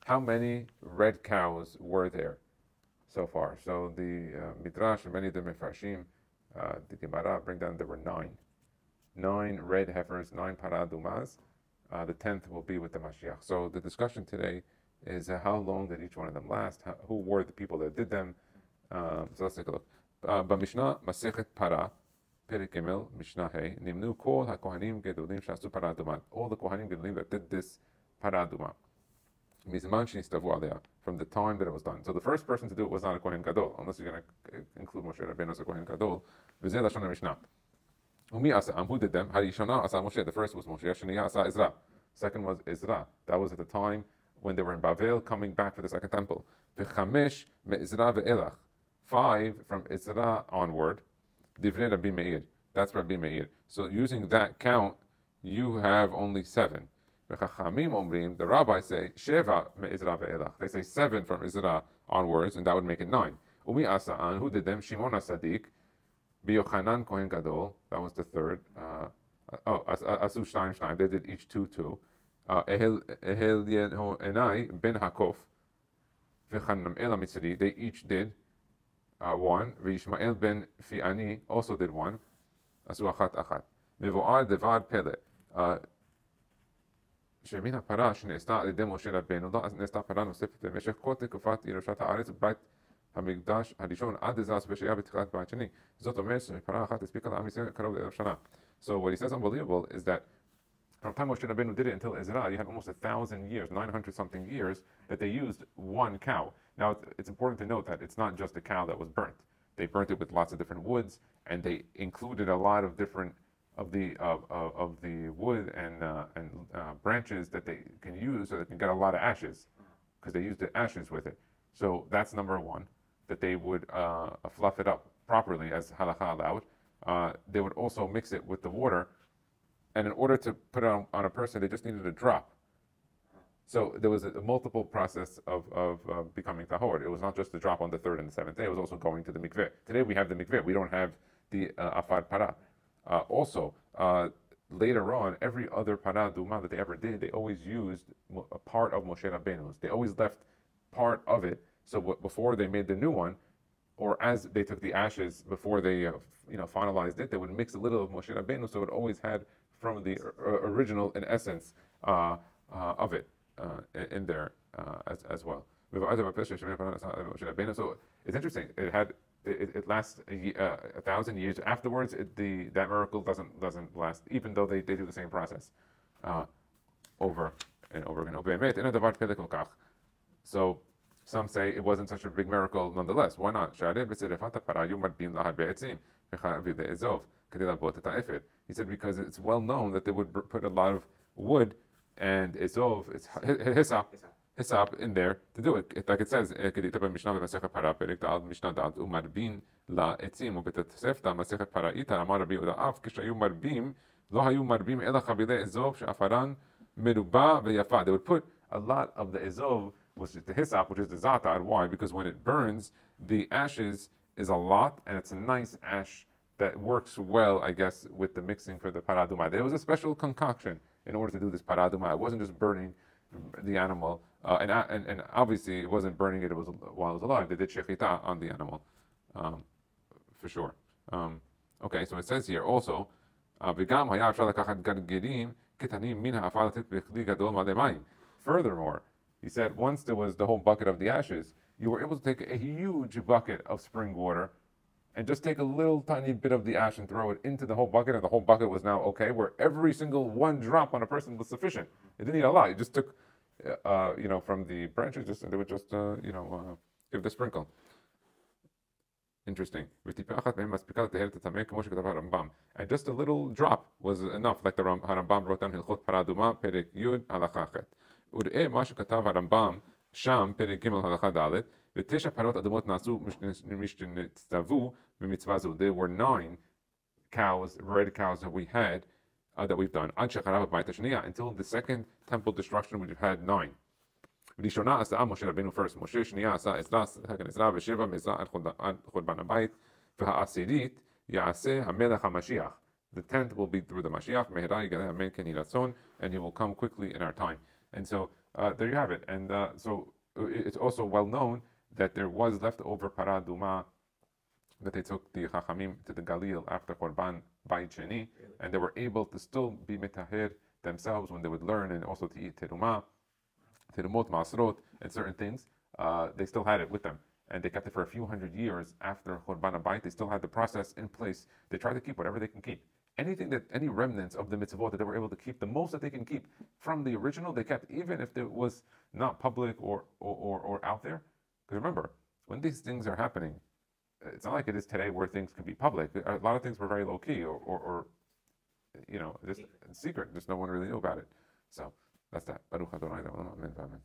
how many red cows were there so far? So the Midrash and many of the Mefarshim, the Gemara bring down there were nine. 9 red heifers, 9 paradumas. The 10th will be with the Mashiach. So the discussion today is how long did each one of them last? Who were the people that did them? So let's take a look. B'Mishnah Masechet Para, Perek Gimel, Mishnah Hey, Nimnu Kol HaKohanim Gedolim Shasu Paradumat. All the Kohanim Gedolim that did this paraduma. Mizman Shinistavu Aliyah, from the time that it was done. So the first person to do it was not a Kohen Gadol, unless you're going to include Moshe Rabbeinu as a Kohen Gadol. V'zeh Lashon HaMishnah. Umi Asa, who did them? Harishona Asa Moshe. The first was Moshe. Shaniya Asa Ezra. Second was Ezra. That was at the time when they were in Bavel, coming back for the second temple. V'chamesh me'Ezra ve'elach. 5 from Ezra onward. Divrei Rabbi Meir. That's Rabbi Meir. So using that count, you have only 7. V'chachamim omrim. The rabbis say Sheva me'Ezra ve'elach. They say 7 from Ezra onwards, and that would make it 9. Umi Asa, and who did them? Shimon HaSadik. B'Yochanan Kohen Gadol, that was the third. Asu Shnaim, they did each 2. Ehel Enai ben Hakof, V'Chanam El HaMitzri, they each did 1. V'Yishmael ben Fi'ani also did 1. Asu Achat. Mevo'ar Devar Pele. שמן הפרה שנעשתה על ידי משה רבנו, לא נעשתה פרה נוספת במשך כל תקופת ירושת הארץ ובית המקדש הראשון עד עזרא ושהיה בתחילת בית שני. זאת אומרת שפרה אחת הספיקה לעם ישראל קרוב ל1,000 שנה. So what he says unbelievable is that from the time Moshe Rabbeinu did it until Ezra, you had almost 1,000 years, 900 something years, that they used one cow. Now it's important to note that it's not just a cow that was burnt. They burnt it with lots of different woods, and they included a lot of different of the wood and branches that they can use, so they can get a lot of ashes, because they used the ashes with it. So that's number one, that they would fluff it up properly as halakha allowed. They would also mix it with the water, and in order to put it on a person, they just needed a drop. So there was a multiple process of becoming tahor. It was not just the drop on the 3rd and the 7th day, it was also going to the mikveh. Today we have the mikveh, we don't have the afad para. Also, later on, every other para duma that they ever did, they always used a part of Moshe Rabbeinu's. They always left part of it. So before they made the new one, or as they took the ashes before they finalized it, they would mix a little of Moshe Rabbeinu, so it always had from the original, in essence, of it in there as well. So it's interesting. It lasts 1,000 years. Afterwards, that miracle doesn't last, even though they do the same process over and over again. So some say it wasn't such a big miracle nonetheless. Why not? He said because it's well known that they would put a lot of wood and ezov, it's hyssop in there to do it. Like it says, לה עצים ובתוספתא מסכת פראיתא אמר רבי יהודה אף כשהיו מרבים לא היו מרבים אלא חבילי אזוב שעפרן מרובה ויפה. They would put a lot of the ezov, which is the hyssop, which is the zatar. Why? Because when it burns, the ashes is a lot, and it's a nice ash that works well, I guess, with the mixing for the paraduma. There was a special concoction in order to do this paraduma. It wasn't just burning the animal, and obviously it wasn't burning it while it was alive. They did shechita on the animal, for sure. Okay, so it says here also, furthermore, he said once there was the whole bucket of the ashes, you were able to take a huge bucket of spring water and just take a little tiny bit of the ash and throw it into the whole bucket, and the whole bucket was now okay, where every single one drop on a person was sufficient. It didn't need a lot. You just took, from the branches, and they would just, give the sprinkle. Interesting. And just a little drop was enough, like the Rambam wrote down, Hilchot Paraduma, Perek Yud, Halakha Chet. וראה מה שכתב הרמב"ם שם, פרק ג' הלכה ד', ו9 פרות אדומות נעשו משנצטוו במצווה זו. There were 9 cows, red cows that we had, that we've done, עד שחרב הבית השנייה, until the second temple destruction we've had 9. ראשונה עשה משה רבנו first, משה שנייה עשה עזרא ושבע מעזרא עד חורבן הבית, והעשירית יעשה המלך המשיח. The 10th will be through the Mashiach, מהרה יגלה אמן כן יהי רצון, and he will come quickly in our time. And so there you have it. And so it's also well known that there was leftover para duma that they took the Chachamim to the Galil after Korban Bayit Sheni, and they were able to still be metahir themselves when they would learn, and also to eat terumah, terumot, masrot, and certain things. They still had it with them, and they kept it for a few hundred years after Korban Bayit. They still had the process in place. They tried to keep whatever they can keep. Any remnants of the mitzvot that they were able to keep, the most that they can keep from the original, they kept, even if it was not public or out there. Because remember, when these things are happening, it's not like it is today where things can be public. A lot of things were very low key or just secret. Just no one really knew about it. So that's that. Baruch Adonai. Amen.